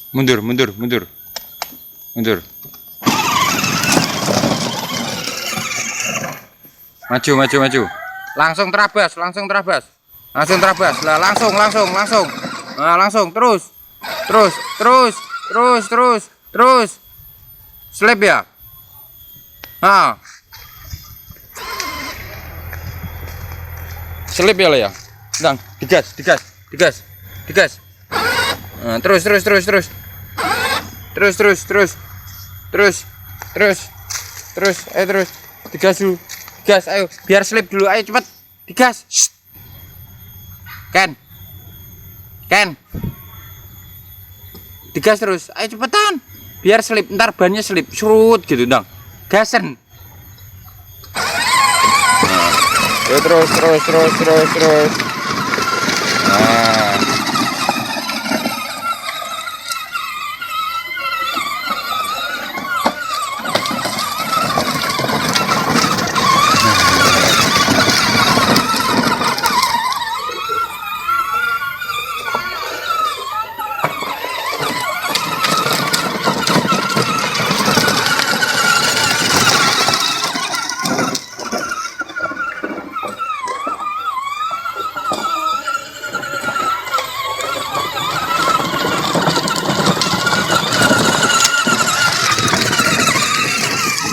Mundur, mundur, mundur. Mundur. Maju, maju, maju. Langsung terabas, langsung terabas. Langsung terabas. Lah, langsung. Nah, langsung terus. Terus. Slip ya. Nah. Slip ya lah ya. Dang, digas. Nah, terus. Ayo terus. Digas dulu. Gas, ayo. Biar slip dulu. Ayo cepet. Digas. Shh. Ken. Digas terus. Ayo cepetan. Biar slip. Ntar bannya slip. Surut gitu, Dang. Gasen. Nah. Ayo terus. Nah.